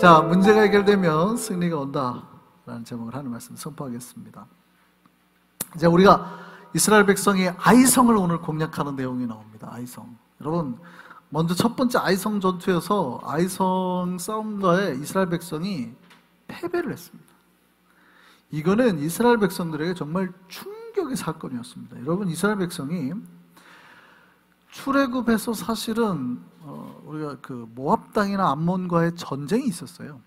자, 문제가 해결되면 승리가 온다 라는 제목을 하는 말씀 선포하겠습니다. 이제 우리가 이스라엘 백성이 아이성을 오늘 공략하는 내용이 나옵니다. 아이성. 여러분, 먼저 첫 번째 아이성 전투에서 아이성 싸움과에 이스라엘 백성이 패배를 했습니다. 이거는 이스라엘 백성들에게 정말 충격의 사건이었습니다. 여러분, 이스라엘 백성이 출애굽에서 사실은 우리가 그 모압 땅이나 암몬과의 전쟁이 있었어요.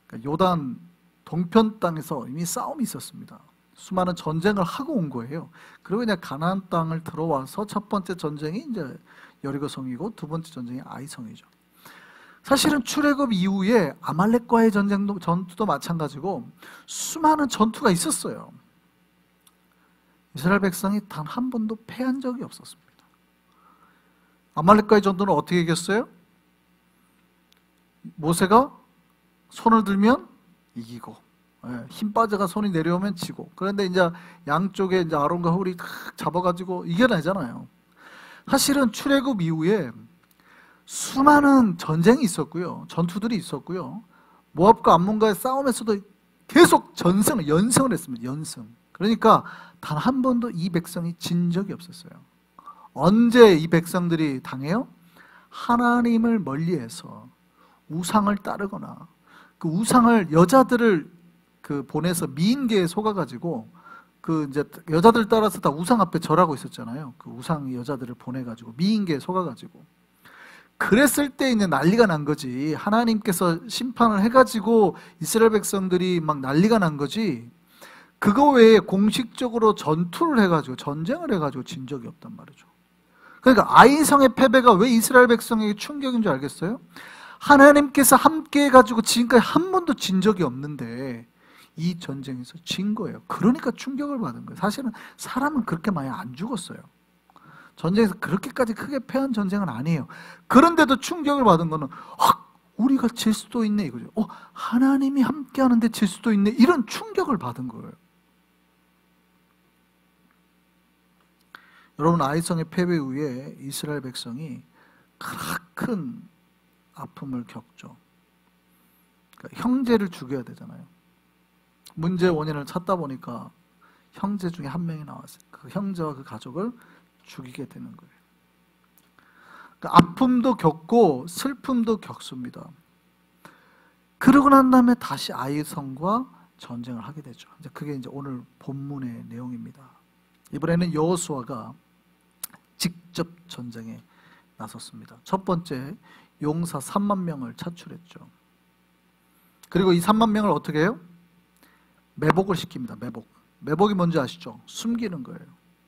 그러니까 요단 동편 땅에서 이미 싸움이 있었습니다. 수많은 전쟁을 하고 온 거예요. 그리고 이제 가나안 땅을 들어와서 첫 번째 전쟁이 이제 여리고성이고 두 번째 전쟁이 아이성이죠. 사실은 출애굽 이후에 아말렉과의 전투도 마찬가지고 수많은 전투가 있었어요. 이스라엘 백성이 단 한 번도 패한 적이 없었습니다. 아말렉과의 전투는 어떻게 이겼어요? 모세가 손을 들면 이기고, 힘 빠져가 손이 내려오면 지고. 그런데 이제 양쪽에 이제 아론과 홀이 잡아가지고 이겨내잖아요. 사실은 출애굽 이후에 수많은 전쟁이 있었고요, 전투들이 있었고요, 모압과 암몬과의 싸움에서도 계속 연승을 했습니다. 연승. 그러니까 단 한 번도 이 백성이 진 적이 없었어요. 언제 이 백성들이 당해요? 하나님을 멀리해서 우상을 따르거나 그 우상을 여자들을 보내서 미인계에 속아가지고 이제 여자들 따라서 다 우상 앞에 절하고 있었잖아요. 그 우상 여자들을 보내가지고 미인계에 속아가지고 그랬을 때 이제 난리가 난 거지. 하나님께서 심판을 해가지고 이스라엘 백성들이 막 난리가 난 거지. 그거 외에 공식적으로 전투를 해가지고 전쟁을 해가지고 진 적이 없단 말이죠. 그러니까 아이성의 패배가 왜 이스라엘 백성에게 충격인 줄 알겠어요? 하나님께서 함께 해가지고 지금까지 한 번도 진 적이 없는데 이 전쟁에서 진 거예요. 그러니까 충격을 받은 거예요. 사실은 사람은 그렇게 많이 안 죽었어요. 전쟁에서 그렇게까지 크게 패한 전쟁은 아니에요. 그런데도 충격을 받은 거는 우리가 질 수도 있네 이거죠. 하나님이 함께 하는데 질 수도 있네, 이런 충격을 받은 거예요. 여러분, 아이성의 패배 후에 이스라엘 백성이 큰 아픔을 겪죠. 그러니까 형제를 죽여야 되잖아요. 문제의 원인을 찾다 보니까 형제 중에 한 명이 나왔어요. 그 형제와 그 가족을 죽이게 되는 거예요. 그러니까 아픔도 겪고 슬픔도 겪습니다. 그러고 난 다음에 다시 아이성과 전쟁을 하게 되죠. 그게 이제 오늘 본문의 내용입니다. 이번에는 여호수아가 직접 전쟁에 나섰습니다. 첫 번째, 용사 3만 명을 차출했죠. 그리고 이 3만 명을 어떻게 해요? 매복을 시킵니다. 매복이 뭔지 아시죠? 숨기는 거예요.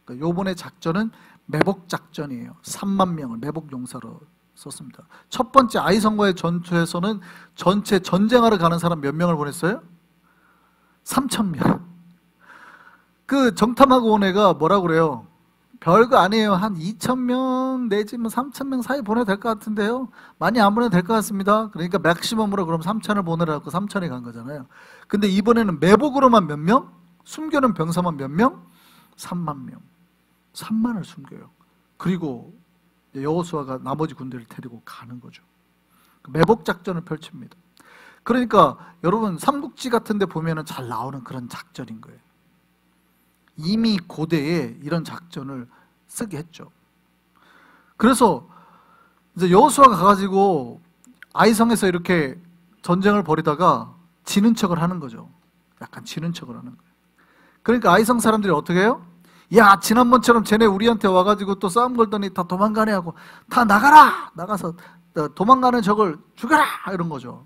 그러니까 요번에 작전은 매복 작전이에요. 3만 명을 매복 용사로 썼습니다. 첫 번째 아이성과의 전투에서는 전체 전쟁하러 가는 사람 몇 명을 보냈어요? 3,000명. 그 정탐하고 온 애가 뭐라고 그래요? 별거 아니에요. 한 2,000명 내지면 3,000명 사이 보내도 될 것 같은데요. 많이 안 보내도 될 것 같습니다. 그러니까 맥시멈으로 그럼 3,000을 보내라고 3,000이 간 거잖아요. 근데 이번에는 매복으로만 몇 명? 숨겨놓은 병사만 몇 명? 3만 명. 3만을 숨겨요. 그리고 여호수아가 나머지 군대를 데리고 가는 거죠. 매복 작전을 펼칩니다. 그러니까 여러분, 삼국지 같은 데 보면은 잘 나오는 그런 작전인 거예요. 이미 고대에 이런 작전을 쓰게 했죠. 그래서 이제 여호수아가 가가지고 아이성에서 이렇게 전쟁을 벌이다가 지는 척을 하는 거죠. 약간 지는 척을 하는 거예요. 그러니까 아이성 사람들이 어떻게 해요? 야, 지난번처럼 쟤네 우리한테 와가지고 또 싸움 걸더니 다 도망가네 하고 다 나가라! 나가서 도망가는 적을 죽여라! 이런 거죠.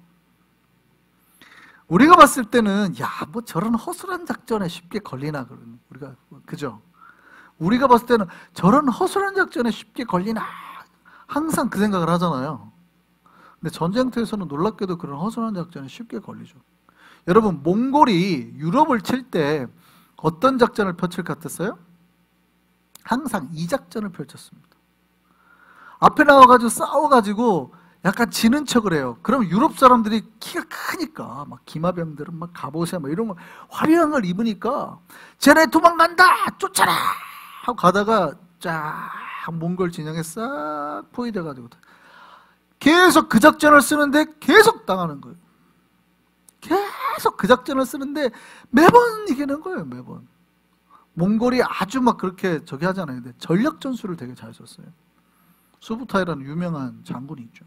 우리가 봤을 때는 뭐 저런 허술한 작전에 쉽게 걸리나, 우리가, 그죠? 우리가 봤을 때는 저런 허술한 작전에 쉽게 걸리나, 항상 그 생각을 하잖아요. 근데 전쟁터에서는 놀랍게도 그런 허술한 작전에 쉽게 걸리죠. 여러분, 몽골이 유럽을 칠 때 어떤 작전을 펼칠 것 같았어요? 항상 이 작전을 펼쳤습니다. 앞에 나와가지고 싸워가지고 약간 지는 척을 해요. 그럼 유럽 사람들이 키가 크니까 막 기마병들은 막 갑옷에 막 이런 거 화려한 걸 입으니까 쟤네 도망간다! 쫓아라! 하고 가다가 쫙 몽골 진영에 싹 포위돼가지고 계속 그 작전을 쓰는데 계속 당하는 거예요. 계속 그 작전을 쓰는데 매번 이기는 거예요. 매번. 몽골이 아주 막 그렇게 저기 하잖아요. 근데 전략 전술을 되게 잘 썼어요. 수부타이라는 유명한 장군이 있죠.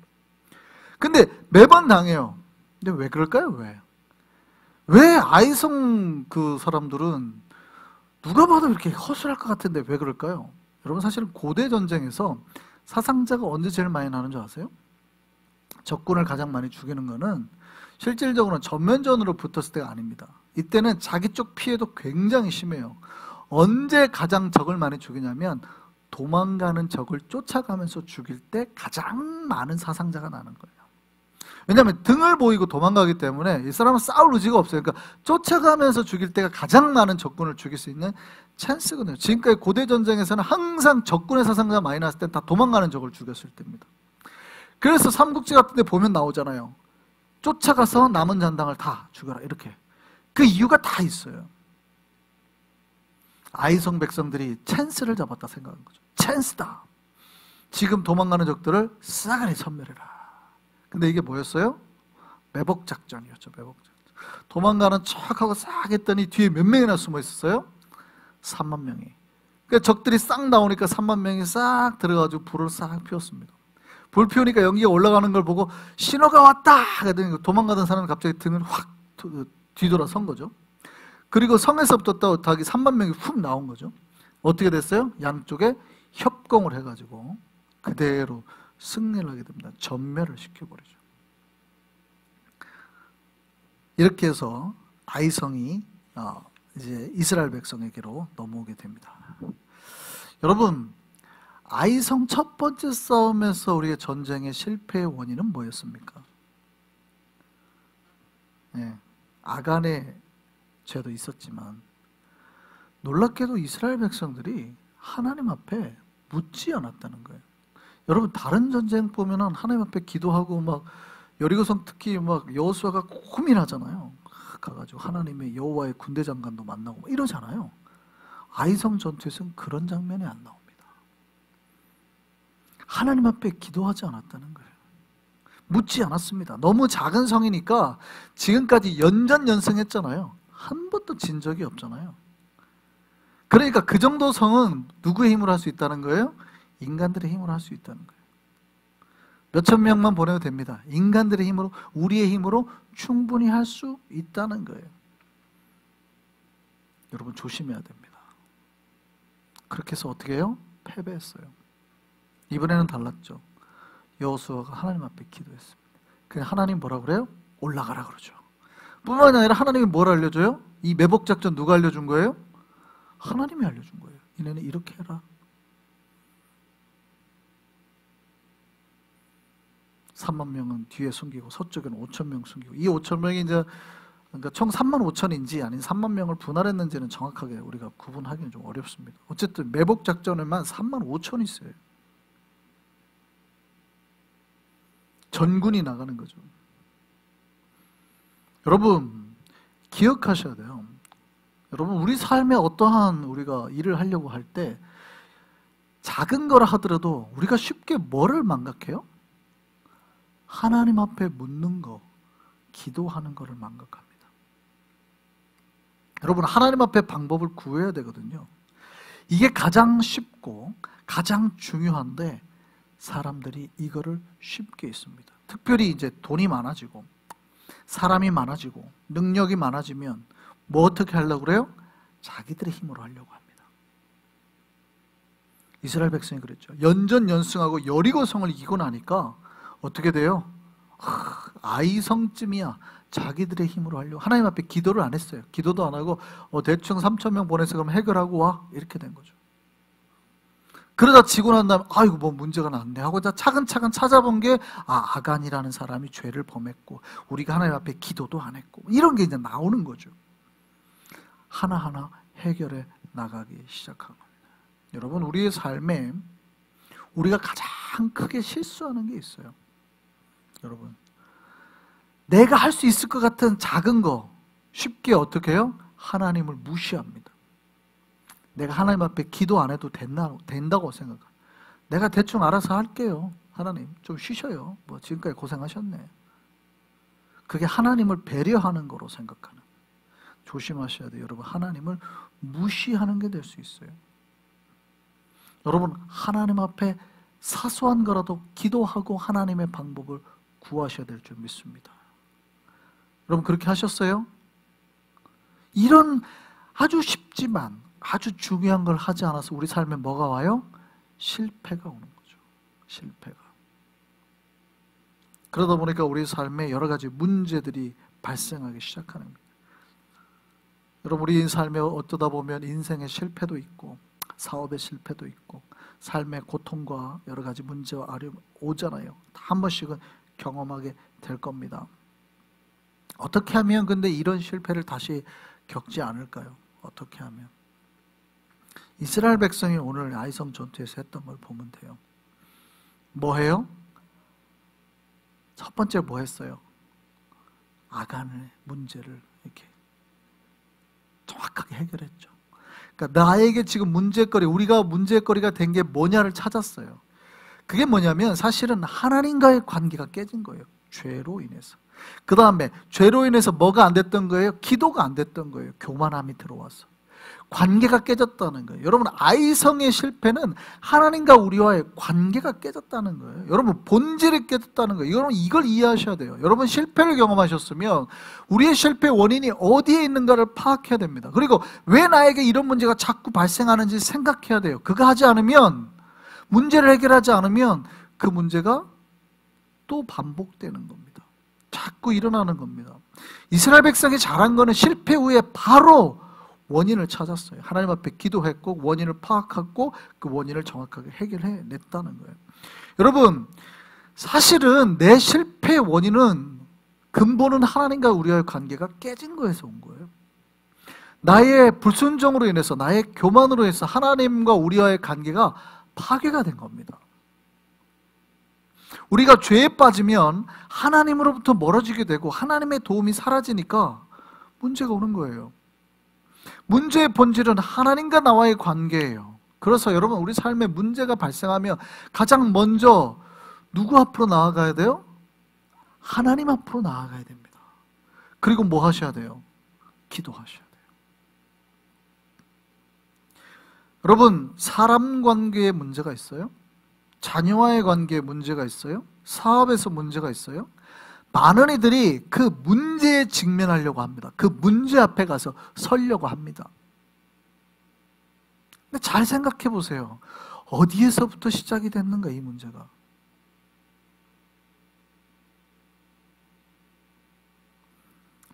근데 매번 당해요. 근데 왜 그럴까요? 왜 아이성 그 사람들은 누가 봐도 이렇게 허술할 것 같은데 왜 그럴까요? 여러분, 사실은 고대 전쟁에서 사상자가 언제 제일 많이 나는 줄 아세요? 적군을 가장 많이 죽이는 거는 실질적으로는 전면전으로 붙었을 때가 아닙니다. 이때는 자기 쪽 피해도 굉장히 심해요. 언제 가장 적을 많이 죽이냐면 도망가는 적을 쫓아가면서 죽일 때 가장 많은 사상자가 나는 거예요. 왜냐하면 등을 보이고 도망가기 때문에 이 사람은 싸울 의지가 없어요. 그러니까 쫓아가면서 죽일 때가 가장 많은 적군을 죽일 수 있는 찬스거든요. 지금까지 고대 전쟁에서는 항상 적군의 사상자가 많이 났을 때 다 도망가는 적을 죽였을 때입니다. 그래서 삼국지 같은 데 보면 나오잖아요. 쫓아가서 남은 잔당을 다 죽여라, 이렇게. 그 이유가 다 있어요. 아이성 백성들이 찬스를 잡았다 생각한 거죠. 찬스다. 지금 도망가는 적들을 싸그리 섬멸해라. 근데 이게 뭐였어요? 매복작전이었죠. 매복작전. 도망가는 척하고 싹 했더니 뒤에 몇 명이나 숨어 있었어요? 3만 명이. 그러니까 적들이 싹 나오니까 3만 명이 싹 들어가지고 불을 싹 피웠습니다. 불 피우니까 연기가 올라가는 걸 보고 신호가 왔다! 그랬더니 도망가던 사람은 갑자기 등을 확 뒤돌아선 거죠. 그리고 성에서부터 딱 3만 명이 훅 나온 거죠. 어떻게 됐어요? 양쪽에 협공을 해가지고 그대로 승리를 하게 됩니다. 전멸을 시켜버리죠. 이렇게 해서 아이성이 이제 이스라엘 백성에게로 넘어오게 됩니다. 여러분, 아이성 첫 번째 싸움에서 우리의 전쟁의 실패의 원인은 뭐였습니까? 아간의 죄도 있었지만 놀랍게도 이스라엘 백성들이 하나님 앞에 묻지 않았다는 거예요. 여러분, 다른 전쟁 보면은 하나님 앞에 기도하고 막 여리고성 특히 막 여호수아가 고민하잖아요. 가가지고 하나님의 여호와의 군대 장관도 만나고 막 이러잖아요. 아이성 전투에서는 그런 장면이 안 나옵니다. 하나님 앞에 기도하지 않았다는 거예요. 묻지 않았습니다. 너무 작은 성이니까 지금까지 연전연승했잖아요. 한 번도 진 적이 없잖아요. 그러니까 그 정도 성은 누구의 힘으로 할 수 있다는 거예요? 인간들의 힘으로 할 수 있다는 거예요. 몇천 명만 보내도 됩니다. 인간들의 힘으로, 우리의 힘으로 충분히 할 수 있다는 거예요. 여러분, 조심해야 됩니다. 그렇게 해서 어떻게 해요? 패배했어요. 이번에는 달랐죠. 여호수아가 하나님 앞에 기도했습니다. 그냥 하나님 뭐라 그래요? 올라가라 그러죠. 뿐만 아니라 하나님이 뭘 알려줘요? 이 매복작전 누가 알려준 거예요? 하나님이 알려준 거예요. 이내는 이렇게 해라. 3만 명은 뒤에 숨기고 서쪽에는 5천 명 숨기고, 이 5천 명이 이제 그러니까 총 3만 5천인지 아닌 3만 명을 분할했는지는 정확하게 우리가 구분하기는 좀 어렵습니다. 어쨌든 매복작전에만 3만 5천이 있어요. 전군이 나가는 거죠. 여러분, 기억하셔야 돼요. 여러분, 우리 삶에 어떠한 우리가 일을 하려고 할 때 작은 거라 하더라도 우리가 쉽게 뭐를 망각해요? 하나님 앞에 묻는 거, 기도하는 거를 망각합니다. 여러분, 하나님 앞에 방법을 구해야 되거든요. 이게 가장 쉽고 가장 중요한데 사람들이 이거를 쉽게 있습니다. 특별히 이제 돈이 많아지고 사람이 많아지고 능력이 많아지면 뭐 어떻게 하려고 그래요? 자기들의 힘으로 하려고 합니다. 이스라엘 백성이 그랬죠. 연전연승하고 여리고성을 이기고 나니까 어떻게 돼요? 아이성쯤이야. 자기들의 힘으로 하려고 하나님 앞에 기도를 안 했어요. 기도도 안 하고 대충 3천 명 보내서 그럼 해결하고 와, 이렇게 된 거죠. 그러다 지고 난 다음에 아이고 뭐 문제가 났네 하고 차근차근 찾아본 게 아간이라는 사람이 죄를 범했고 우리가 하나님 앞에 기도도 안 했고 이런 게 이제 나오는 거죠. 하나하나 해결해 나가기 시작한 겁니다. 여러분, 우리의 삶에 우리가 가장 크게 실수하는 게 있어요. 여러분, 내가 할 수 있을 것 같은 작은 거 쉽게 어떻게 해요? 하나님을 무시합니다. 내가 하나님 앞에 기도 안 해도 된다고 생각해요. 내가 대충 알아서 할게요. 하나님 좀 쉬셔요. 뭐 지금까지 고생하셨네. 그게 하나님을 배려하는 거로 생각하는. 조심하셔야 돼요. 여러분, 하나님을 무시하는 게 될 수 있어요. 여러분, 하나님 앞에 사소한 거라도 기도하고 하나님의 방법을 구하셔야 될 줄 믿습니다. 여러분, 그렇게 하셨어요? 이런 아주 쉽지만 아주 중요한 걸 하지 않아서 우리 삶에 뭐가 와요? 실패가 오는 거죠. 실패가. 그러다 보니까 우리 삶에 여러 가지 문제들이 발생하기 시작하는 거예요. 여러분, 우리 삶에 어쩌다 보면 인생의 실패도 있고 사업의 실패도 있고 삶의 고통과 여러 가지 문제와 어려움이 오잖아요. 한 번씩은 경험하게 될 겁니다. 어떻게 하면 근데 이런 실패를 다시 겪지 않을까요? 어떻게 하면? 이스라엘 백성이 오늘 아이성 전투에서 했던 걸 보면 돼요. 뭐 해요? 첫 번째 뭐 했어요? 아간의 문제를 이렇게 정확하게 해결했죠. 그러니까 나에게 지금 문제거리, 우리가 문제거리가 된 게 뭐냐를 찾았어요. 그게 뭐냐면 사실은 하나님과의 관계가 깨진 거예요. 죄로 인해서. 그 다음에 죄로 인해서 뭐가 안 됐던 거예요? 기도가 안 됐던 거예요. 교만함이 들어와서. 관계가 깨졌다는 거예요. 여러분, 아이성의 실패는 하나님과 우리와의 관계가 깨졌다는 거예요. 여러분, 본질이 깨졌다는 거예요. 여러분, 이걸 이해하셔야 돼요. 여러분, 실패를 경험하셨으면 우리의 실패 원인이 어디에 있는가를 파악해야 됩니다. 그리고 왜 나에게 이런 문제가 자꾸 발생하는지 생각해야 돼요. 그거 하지 않으면, 문제를 해결하지 않으면 그 문제가 또 반복되는 겁니다. 자꾸 일어나는 겁니다. 이스라엘 백성이 잘한 거는 실패 후에 바로 원인을 찾았어요. 하나님 앞에 기도했고 원인을 파악하고 그 원인을 정확하게 해결해냈다는 거예요. 여러분, 사실은 내 실패의 원인은 근본은 하나님과 우리와의 관계가 깨진 거에서 온 거예요. 나의 불순종으로 인해서, 나의 교만으로 해서 하나님과 우리와의 관계가 파괴가 된 겁니다. 우리가 죄에 빠지면 하나님으로부터 멀어지게 되고 하나님의 도움이 사라지니까 문제가 오는 거예요. 문제의 본질은 하나님과 나와의 관계예요. 그래서 여러분, 우리 삶에 문제가 발생하면 가장 먼저 누구 앞으로 나아가야 돼요? 하나님 앞으로 나아가야 됩니다. 그리고 뭐 하셔야 돼요? 기도하셔야 돼요. 여러분, 사람 관계에 문제가 있어요? 자녀와의 관계에 문제가 있어요? 사업에서 문제가 있어요? 많은 이들이 그 문제에 직면하려고 합니다. 그 문제 앞에 가서 서려고 합니다. 근데 잘 생각해 보세요. 어디에서부터 시작이 됐는가, 이 문제가?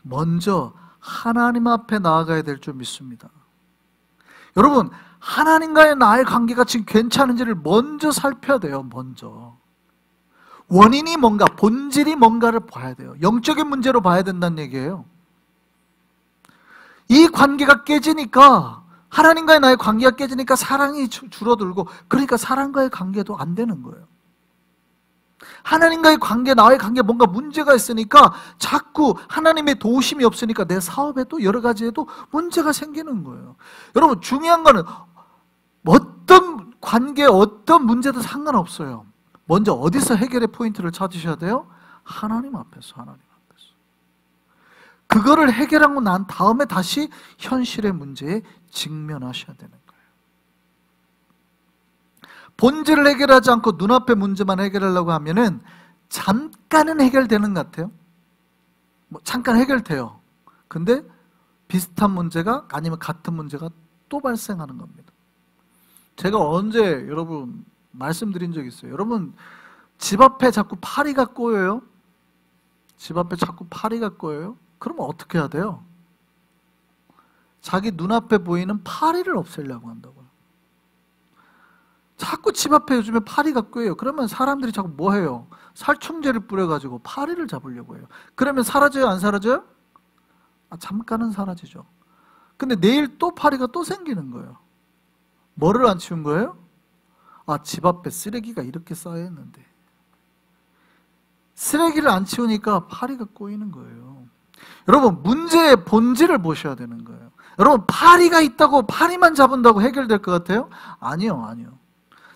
먼저 하나님 앞에 나아가야 될 줄 믿습니다. 여러분, 하나님과의 나의 관계가 지금 괜찮은지를 먼저 살펴야 돼요. 먼저 원인이 뭔가, 본질이 뭔가를 봐야 돼요. 영적인 문제로 봐야 된다는 얘기예요. 이 관계가 깨지니까, 하나님과의 나의 관계가 깨지니까 사랑이 줄어들고, 그러니까 사랑과의 관계도 안 되는 거예요. 하나님과의 관계, 나의 관계 뭔가 문제가 있으니까 자꾸 하나님의 도우심이 없으니까 내 사업에도 여러 가지에도 문제가 생기는 거예요. 여러분, 중요한 거는 어떤 관계, 어떤 문제도 상관없어요. 먼저 어디서 해결의 포인트를 찾으셔야 돼요? 하나님 앞에서, 하나님 앞에서. 그거를 해결하고 난 다음에 다시 현실의 문제에 직면하셔야 되는 거예요. 본질을 해결하지 않고 눈앞의 문제만 해결하려고 하면은 잠깐은 해결되는 것 같아요. 잠깐 해결돼요. 근데 비슷한 문제가, 아니면 같은 문제가 또 발생하는 겁니다. 제가 언제 여러분 말씀드린 적 있어요. 여러분, 집 앞에 자꾸 파리가 꼬여요. 집 앞에 자꾸 파리가 꼬여요. 그러면 어떻게 해야 돼요? 자기 눈앞에 보이는 파리를 없애려고 한다고요. 자꾸 집 앞에 요즘에 파리가 꼬여요. 그러면 사람들이 자꾸 뭐 해요? 살충제를 뿌려가지고 파리를 잡으려고 해요. 그러면 사라져요? 안 사라져요? 잠깐은 사라지죠. 근데 내일 또 파리가 또 생기는 거예요. 뭐를 안 치운 거예요? 집 앞에 쓰레기가 이렇게 쌓여있는데 쓰레기를 안 치우니까 파리가 꼬이는 거예요. 여러분, 문제의 본질을 보셔야 되는 거예요. 여러분, 파리가 있다고 파리만 잡은다고 해결될 것 같아요? 아니요, 아니요.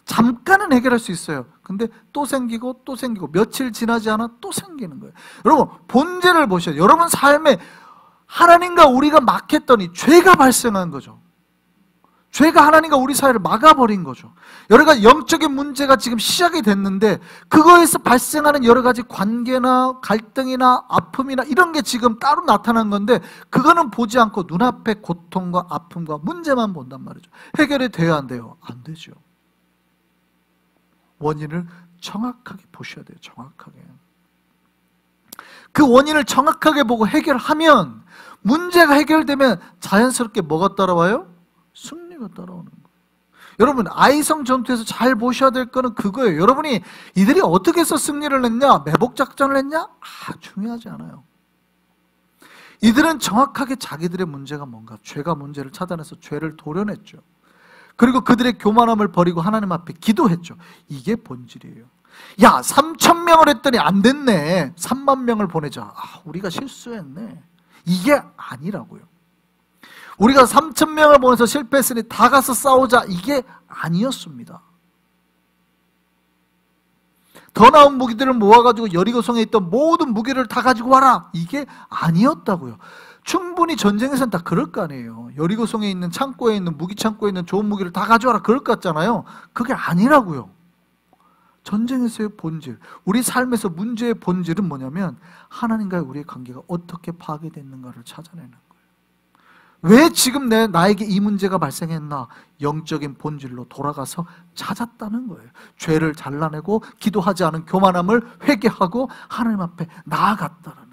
잠깐은 해결할 수 있어요. 근데 또 생기고 또 생기고 며칠 지나지 않아 또 생기는 거예요. 여러분 본질을 보셔요. 여러분 삶에 하나님과 우리가 막혔더니 죄가 발생한 거죠. 죄가 하나님과 우리 사이를 막아버린 거죠. 여러 가지 영적인 문제가 지금 시작이 됐는데 그거에서 발생하는 여러 가지 관계나 갈등이나 아픔이나 이런 게 지금 따로 나타난 건데 그거는 보지 않고 눈앞에 고통과 아픔과 문제만 본단 말이죠. 해결이 돼야 안 돼요? 안 되죠. 원인을 정확하게 보셔야 돼요. 정확하게. 그 원인을 정확하게 보고 해결하면 문제가 해결되면 자연스럽게 뭐가 따라와요? 승리가 따라오는 거예요. 여러분 아이성 전투에서 잘 보셔야 될 거는 그거예요. 여러분이 이들이 어떻게 해서 승리를 했냐? 매복 작전을 했냐? 중요하지 않아요. 이들은 정확하게 자기들의 문제가 뭔가 죄가 문제를 찾아내서 죄를 도려냈죠. 그리고 그들의 교만함을 버리고 하나님 앞에 기도했죠. 이게 본질이에요. 야 3,000명을 했더니 안 됐네. 3만 명을 보내자. 우리가 실수했네. 이게 아니라고요. 우리가 3,000명을 보내서 실패했으니 다 가서 싸우자. 이게 아니었습니다. 더 나은 무기들을 모아가지고 여리고성에 있던 모든 무기를 다 가지고 와라. 이게 아니었다고요. 충분히 전쟁에서는 다 그럴 거 아니에요. 여리고성에 있는 창고에 있는 무기 창고에 있는 좋은 무기를 다 가져와라. 그럴 것 같잖아요. 그게 아니라고요. 전쟁에서의 본질, 우리 삶에서 문제의 본질은 뭐냐면 하나님과의 우리의 관계가 어떻게 파괴됐는가를 찾아내는 거예요. 왜 지금 나에게 이 문제가 발생했나? 영적인 본질로 돌아가서 찾았다는 거예요. 죄를 잘라내고 기도하지 않은 교만함을 회개하고 하나님 앞에 나아갔다는 거예요.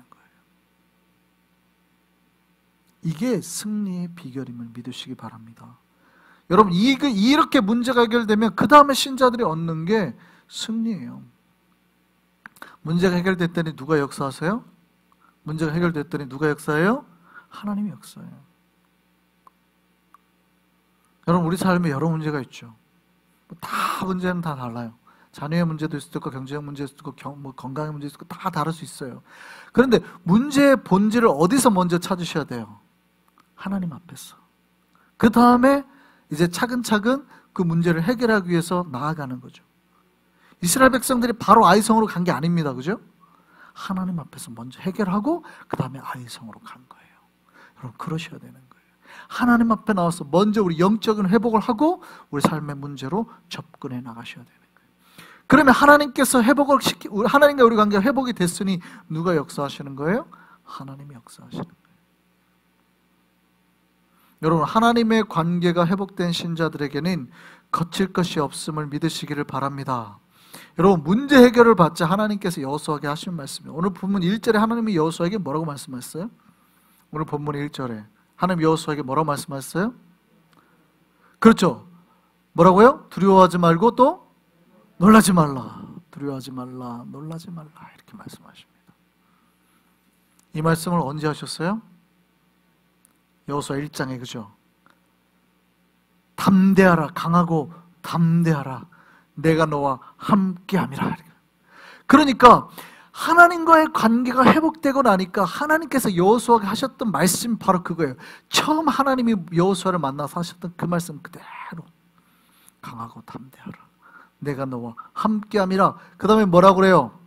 이게 승리의 비결임을 믿으시기 바랍니다. 여러분 이렇게 문제가 해결되면 그 다음에 신자들이 얻는 게 승리예요. 문제가 해결됐더니 누가 역사하세요? 문제가 해결됐더니 누가 역사해요? 하나님이 역사해요. 여러분 우리 삶에 여러 문제가 있죠. 다 문제는 다 달라요. 자녀의 문제도 있을 거고 경제적 문제도 있을 거고 건강의 문제도 있을 거고 다 다를 수 있어요. 그런데 문제의 본질을 어디서 먼저 찾으셔야 돼요? 하나님 앞에서. 그 다음에 이제 차근차근 그 문제를 해결하기 위해서 나아가는 거죠. 이스라엘 백성들이 바로 아이성으로 간 게 아닙니다. 그죠? 하나님 앞에서 먼저 해결하고 그 다음에 아이성으로 간 거예요. 여러분 그러셔야 되는 거예요. 하나님 앞에 나와서 먼저 우리 영적인 회복을 하고 우리 삶의 문제로 접근해 나가셔야 되는 거예요. 그러면 하나님께서 하나님과 우리 관계가 회복이 됐으니 누가 역사하시는 거예요? 하나님이 역사하시는 거예요. 여러분 하나님의 관계가 회복된 신자들에게는 거칠 것이 없음을 믿으시기를 바랍니다. 여러분 문제 해결을 받자 하나님께서 여호수아에게 하신 말씀이에요. 오늘 본문 1절에 하나님이 여호수아에게 뭐라고 말씀하셨어요? 오늘 본문 1절에 하나님 여호수아에게 뭐라고 말씀하셨어요? 그렇죠. 뭐라고요? 두려워하지 말고 또 놀라지 말라. 두려워하지 말라. 놀라지 말라. 이렇게 말씀하십니다. 이 말씀을 언제 하셨어요? 여호수아 1장에 그죠? 담대하라. 강하고 담대하라. 내가 너와 함께함이라. 그러니까 하나님과의 관계가 회복되고 나니까 하나님께서 여호수아에게 하셨던 말씀이 바로 그거예요. 처음 하나님이 여호수아를 만나서 하셨던 그 말씀 그대로 강하고 담대하라. 내가 너와 함께함이라. 그 다음에 뭐라고 그래요?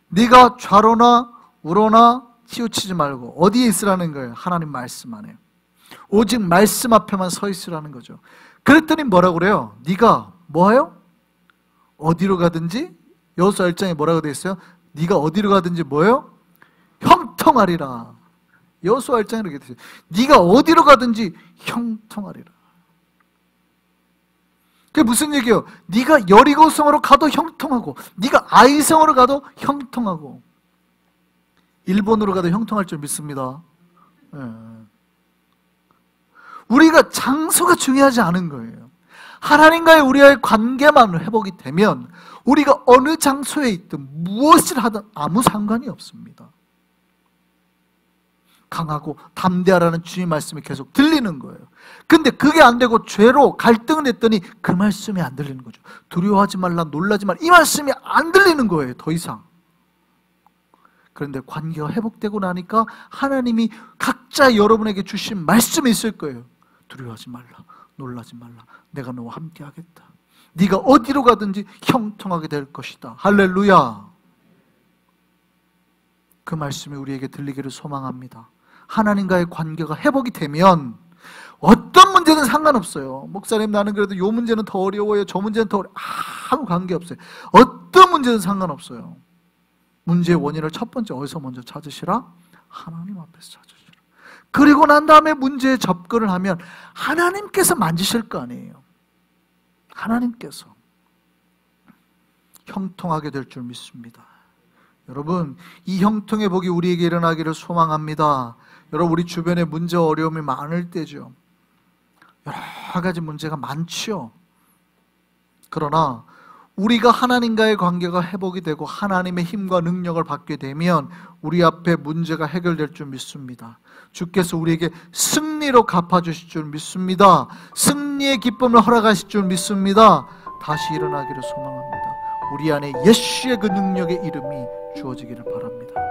네가 좌로나 우로나 치우치지 말고 어디에 있으라는 거예요? 하나님 말씀 안에. 오직 말씀 앞에만 서 있으라는 거죠. 그랬더니 뭐라고 그래요? 네가 뭐예요? 어디로 가든지 여호수아 1장에 뭐라고 되어 있어요? 네가 어디로 가든지 뭐예요? 형통하리라. 여호수아 1장에 이렇게 되어 있어요. 네가 어디로 가든지 형통하리라. 그게 무슨 얘기예요? 네가 여리고성으로 가도 형통하고 네가 아이성으로 가도 형통하고 일본으로 가도 형통할 줄 믿습니다. 우리가 장소가 중요하지 않은 거예요. 하나님과의 우리의 관계만 회복이 되면 우리가 어느 장소에 있든 무엇을 하든 아무 상관이 없습니다. 강하고 담대하라는 주의 말씀이 계속 들리는 거예요. 근데 그게 안 되고 죄로 갈등을 했더니 그 말씀이 안 들리는 거죠. 두려워하지 말라, 놀라지 말라, 이 말씀이 안 들리는 거예요. 더 이상. 그런데 관계가 회복되고 나니까 하나님이 각자 여러분에게 주신 말씀이 있을 거예요. 두려워하지 말라, 놀라지 말라, 내가 너와 함께 하겠다. 네가 어디로 가든지 형통하게 될 것이다. 할렐루야. 그 말씀이 우리에게 들리기를 소망합니다. 하나님과의 관계가 회복이 되면 어떤 문제는 상관없어요. 목사님, 나는 그래도 요 문제는 더 어려워요, 저 문제는 더 아무 관계없어요. 어떤 문제는 상관없어요. 문제의 원인을 첫 번째 어디서 먼저 찾으시라? 하나님 앞에서 찾으시라. 그리고 난 다음에 문제에 접근을 하면 하나님께서 만지실 거 아니에요. 하나님께서 형통하게 될 줄 믿습니다. 여러분, 이 형통의 복이 우리에게 일어나기를 소망합니다. 여러분, 우리 주변에 문제 어려움이 많을 때죠. 여러 가지 문제가 많지요. 그러나 우리가 하나님과의 관계가 회복이 되고 하나님의 힘과 능력을 받게 되면 우리 앞에 문제가 해결될 줄 믿습니다. 주께서 우리에게 승리로 갚아주실 줄 믿습니다. 승리의 기쁨을 허락하실 줄 믿습니다. 다시 일어나기를 소망합니다. 우리 안에 예수의 그 능력의 이름이 주어지기를 바랍니다.